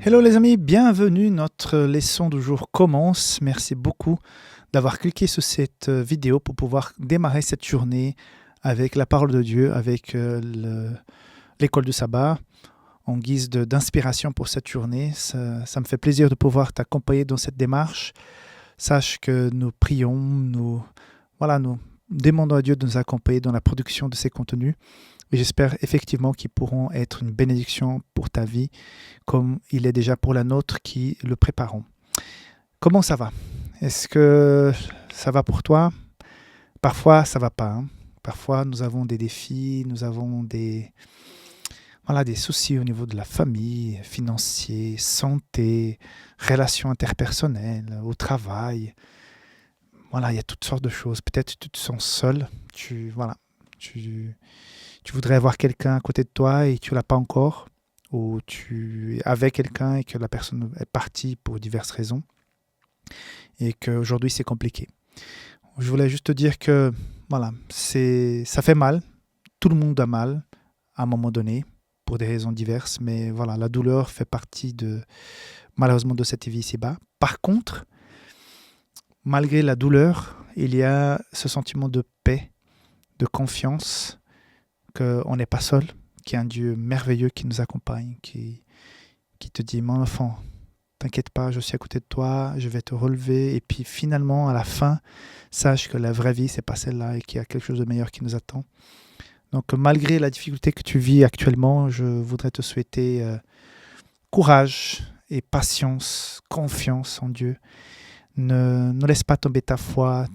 Hello les amis, bienvenue, notre leçon du jour commence. Merci beaucoup d'avoir cliqué sur cette vidéo pour pouvoir démarrer cette journée avec la parole de Dieu, avec l'école du sabbat, en guise d'inspiration pour cette journée. Ça me fait plaisir de pouvoir t'accompagner dans cette démarche. Sache que nous prions, nous demandons à Dieu de nous accompagner dans la production de ces contenus. Et j'espère effectivement qu'ils pourront être une bénédiction pour ta vie, comme il est déjà pour la nôtre qui le préparons. Comment ça va? Est-ce que ça va pour toi? Parfois, ça ne va pas. Parfois, nous avons des défis, nous avons des soucis au niveau de la famille, financiers, santé, relations interpersonnelles, au travail. Il y a toutes sortes de choses. Peut-être tu te sens seul. Tu voudrais avoir quelqu'un à côté de toi et tu ne l'as pas encore, ou tu es avec quelqu'un et que la personne est partie pour diverses raisons et qu'aujourd'hui c'est compliqué. Je voulais juste te dire que ça fait mal, tout le monde a mal à un moment donné pour des raisons diverses, mais la douleur fait partie malheureusement de cette vie ici-bas. Par contre, malgré la douleur, il y a ce sentiment de paix, de confiance, qu'on n'est pas seul, qu'il y a un Dieu merveilleux qui nous accompagne, qui te dit « Mon enfant, t'inquiète pas, je suis à côté de toi, je vais te relever. » Et puis finalement, à la fin, sache que la vraie vie, c'est pas celle-là et qu'il y a quelque chose de meilleur qui nous attend. Donc malgré la difficulté que tu vis actuellement, je voudrais te souhaiter courage et patience, confiance en Dieu. Ne laisse pas tomber ta foi,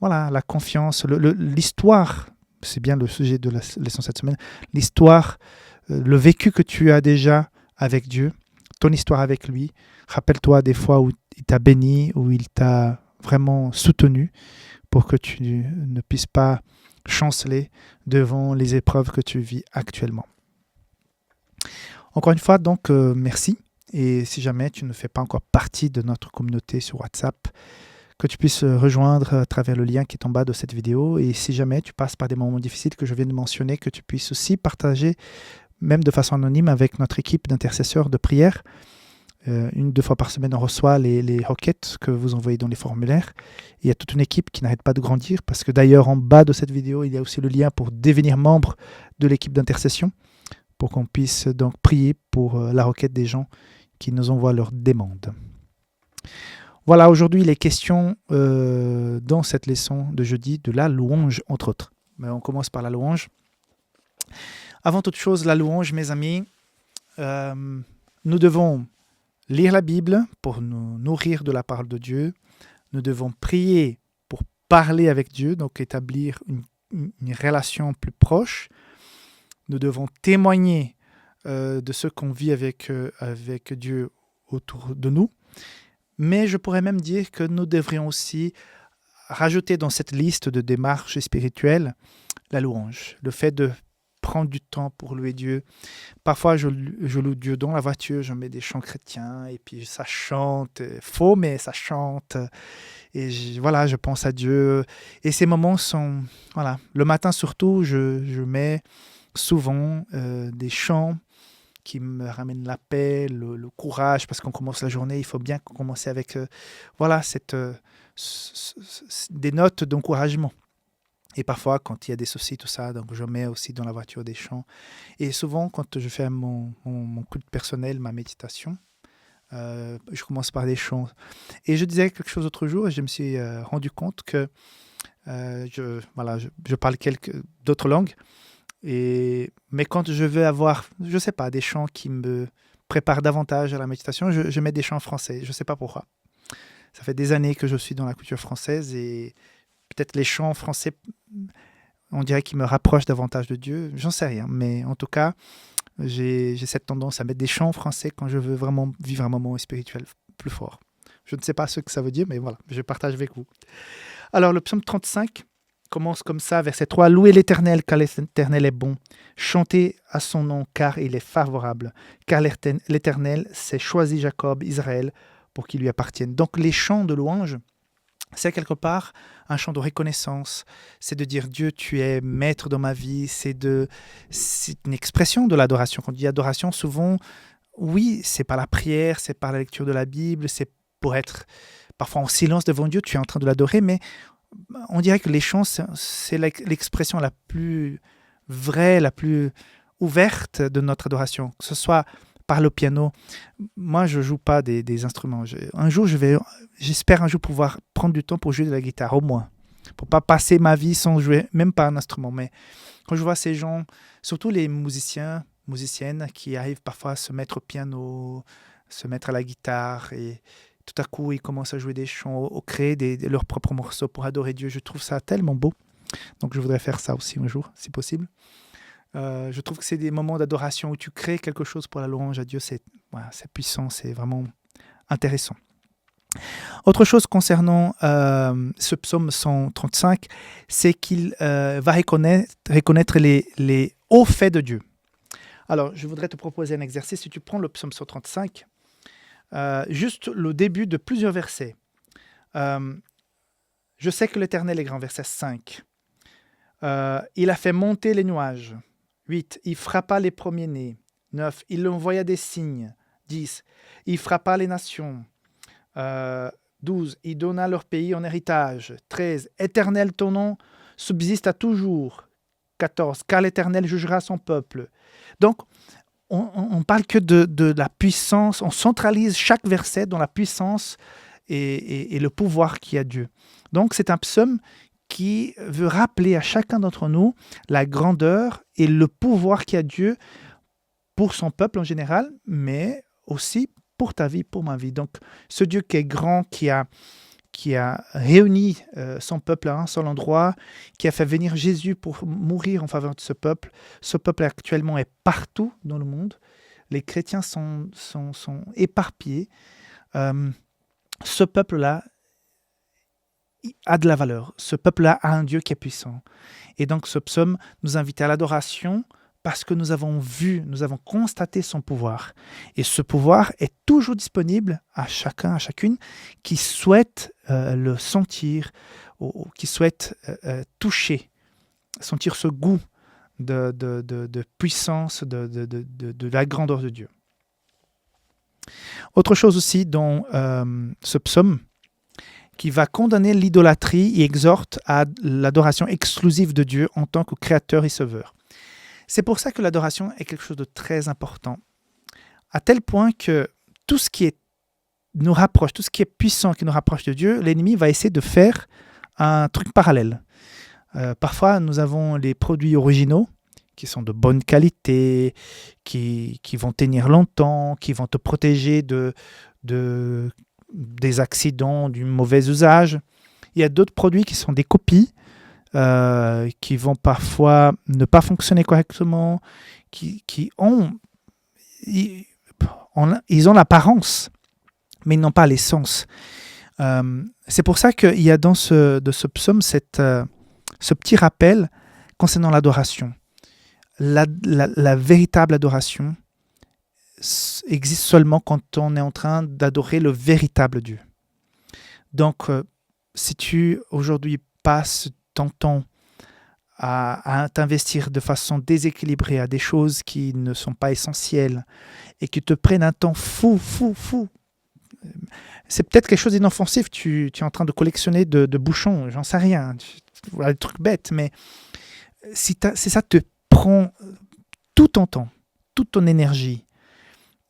la confiance, l'histoire. C'est bien le sujet de la leçon cette semaine, l'histoire, le vécu que tu as déjà avec Dieu, ton histoire avec lui. Rappelle-toi des fois où il t'a béni, où il t'a vraiment soutenu pour que tu ne puisses pas chanceler devant les épreuves que tu vis actuellement. Encore une fois, donc, merci. Et si jamais tu ne fais pas encore partie de notre communauté sur WhatsApp, que tu puisses rejoindre à travers le lien qui est en bas de cette vidéo. Et si jamais tu passes par des moments difficiles que je viens de mentionner, que tu puisses aussi partager, même de façon anonyme, avec notre équipe d'intercesseurs de prière. 1-2 fois par semaine, on reçoit les requêtes que vous envoyez dans les formulaires. Il y a toute une équipe qui n'arrête pas de grandir, parce que d'ailleurs, en bas de cette vidéo, il y a aussi le lien pour devenir membre de l'équipe d'intercession, pour qu'on puisse donc prier pour la requête des gens qui nous envoient leurs demandes. Voilà, aujourd'hui, les questions dans cette leçon de jeudi de la louange, entre autres. Mais on commence par la louange. Avant toute chose, la louange, mes amis, nous devons lire la Bible pour nous nourrir de la parole de Dieu. Nous devons prier pour parler avec Dieu, donc établir une relation plus proche. Nous devons témoigner de ce qu'on vit avec Dieu autour de nous. Mais je pourrais même dire que nous devrions aussi rajouter dans cette liste de démarches spirituelles la louange, le fait de prendre du temps pour louer Dieu. Parfois, je loue Dieu dans la voiture, je mets des chants chrétiens et puis ça chante, faux, mais ça chante. Et je pense à Dieu. Et ces moments sont... Le matin surtout, je mets souvent des chants qui me ramène la paix, le courage, parce qu'on commence la journée, il faut bien commencer avec des notes d'encouragement. Et parfois, quand il y a des soucis, tout ça, donc je mets aussi dans la voiture des chants. Et souvent, quand je fais mon culte personnel, ma méditation, je commence par des chants. Et je disais quelque chose l'autre jour, et je me suis rendu compte que je parle d'autres langues. Mais quand je veux avoir, je ne sais pas, des chants qui me préparent davantage à la méditation, je mets des chants français. Je ne sais pas pourquoi. Ça fait des années que je suis dans la culture française et peut-être les chants français, on dirait qu'ils me rapprochent davantage de Dieu. J'en sais rien. Mais en tout cas, j'ai cette tendance à mettre des chants français quand je veux vraiment vivre un moment spirituel plus fort. Je ne sais pas ce que ça veut dire, mais voilà, je partage avec vous. Alors, le psaume 35 commence comme ça, verset 3. « Louez l'Éternel, car l'Éternel est bon. Chantez à son nom, car il est favorable. Car l'Éternel s'est choisi Jacob, Israël, pour qu'il lui appartienne. » Donc les chants de louange, c'est quelque part un chant de reconnaissance. C'est de dire Dieu, tu es maître dans ma vie. C'est une expression de l'adoration. Quand on dit adoration, souvent oui, c'est par la prière, c'est par la lecture de la Bible, c'est pour être parfois en silence devant Dieu, tu es en train de l'adorer, mais on dirait que les chants, c'est l'expression la plus vraie, la plus ouverte de notre adoration, que ce soit par le piano. Moi, je joue pas des instruments. J'espère un jour pouvoir prendre du temps pour jouer de la guitare, au moins. Pour pas passer ma vie sans jouer, même pas un instrument. Mais quand je vois ces gens, surtout les musiciens, musiciennes, qui arrivent parfois à se mettre au piano, se mettre à la guitare, et tout à coup, ils commencent à jouer des chants, ou créer leurs propres morceaux pour adorer Dieu. Je trouve ça tellement beau. Donc, je voudrais faire ça aussi un jour, si possible. Je trouve que c'est des moments d'adoration où tu crées quelque chose pour la louange à Dieu. Voilà, c'est puissant, c'est vraiment intéressant. Autre chose concernant ce psaume 135, c'est qu'il va reconnaître les hauts faits de Dieu. Alors, je voudrais te proposer un exercice. Si tu prends le psaume 135, juste le début de plusieurs versets. Je sais que l'Éternel est grand, verset 5. Il a fait monter les nuages. 8. Il frappa les premiers-nés. 9. Il envoya des signes. 10. Il frappa les nations. 12. Il donna leur pays en héritage. 13. Éternel, ton nom subsiste à toujours. 14. Car l'Éternel jugera son peuple. Donc, on parle que de la puissance. On centralise chaque verset dans la puissance et le pouvoir qu'il y a Dieu. Donc, c'est un psaume qui veut rappeler à chacun d'entre nous la grandeur et le pouvoir qu'il y a Dieu pour son peuple en général, mais aussi pour ta vie, pour ma vie. Donc, ce Dieu qui est grand, qui a réuni son peuple à un seul endroit, qui a fait venir Jésus pour mourir en faveur de ce peuple. Ce peuple actuellement est partout dans le monde. Les chrétiens sont éparpillés. Ce peuple-là a de la valeur. Ce peuple-là a un Dieu qui est puissant. Et donc ce psaume nous invite à l'adoration parce que nous avons vu, nous avons constaté son pouvoir. Et ce pouvoir est toujours disponible à chacun, à chacune qui souhaite le sentir, ou qui souhaite toucher, sentir ce goût de puissance, de la grandeur de Dieu. Autre chose aussi dans ce psaume, qui va condamner l'idolâtrie et exhorte à l'adoration exclusive de Dieu en tant que créateur et sauveur. C'est pour ça que l'adoration est quelque chose de très important, à tel point que tout ce qui nous rapproche, tout ce qui est puissant, qui nous rapproche de Dieu, l'ennemi va essayer de faire un truc parallèle. Parfois, nous avons les produits originaux qui sont de bonne qualité, qui vont tenir longtemps, qui vont te protéger des accidents, du mauvais usage. Il y a d'autres produits qui sont des copies, qui vont parfois ne pas fonctionner correctement, ils ont l'apparence, mais ils n'ont pas l'essence. C'est pour ça qu'il y a dans ce psaume ce petit rappel concernant l'adoration. La véritable adoration existe seulement quand on est en train d'adorer le véritable Dieu. Donc, si tu aujourd'hui passes ton temps à t'investir de façon déséquilibrée à des choses qui ne sont pas essentielles et qui te prennent un temps fou, c'est peut-être quelque chose d'inoffensif, tu es en train de collectionner de bouchons, j'en sais rien, voilà, des trucs bêtes, mais si ça te prend tout ton temps, toute ton énergie,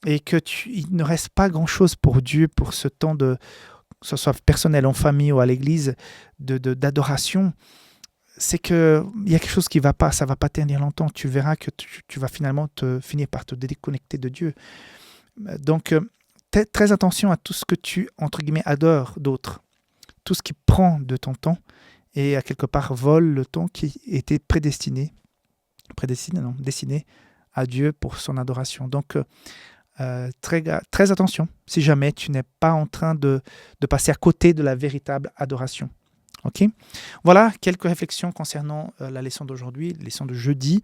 et il ne reste pas grand-chose pour Dieu, pour ce temps que ce soit personnel, en famille ou à l'église, d'adoration, c'est qu'il y a quelque chose qui ne va pas, ça ne va pas tenir longtemps. Tu verras que tu vas finalement finir par te déconnecter de Dieu. Donc, très attention à tout ce que tu, entre guillemets, adores d'autres. Tout ce qui prend de ton temps et à quelque part vole le temps qui était destiné à Dieu pour son adoration. Donc, très attention si jamais tu n'es pas en train de passer à côté de la véritable adoration. Ok. Voilà quelques réflexions concernant la leçon d'aujourd'hui, la leçon de jeudi.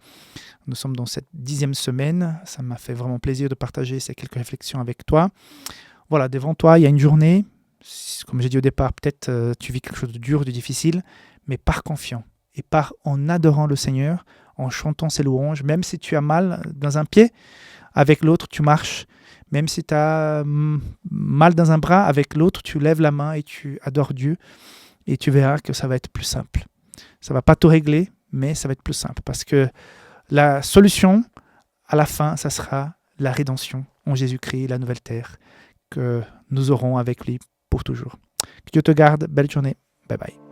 Nous sommes dans cette 10e semaine. Ça m'a fait vraiment plaisir de partager ces quelques réflexions avec toi. Voilà, devant toi, il y a une journée. Comme j'ai dit au départ, peut-être tu vis quelque chose de dur, de difficile, mais pars confiant et pars en adorant le Seigneur, en chantant ses louanges, même si tu as mal dans un pied, avec l'autre, tu marches Même si tu as mal dans un bras, avec l'autre, tu lèves la main et tu adores Dieu et tu verras que ça va être plus simple. Ça ne va pas tout régler, mais ça va être plus simple parce que la solution, à la fin, ça sera la rédemption en Jésus-Christ, la nouvelle terre que nous aurons avec lui pour toujours. Que Dieu te garde. Belle journée. Bye bye.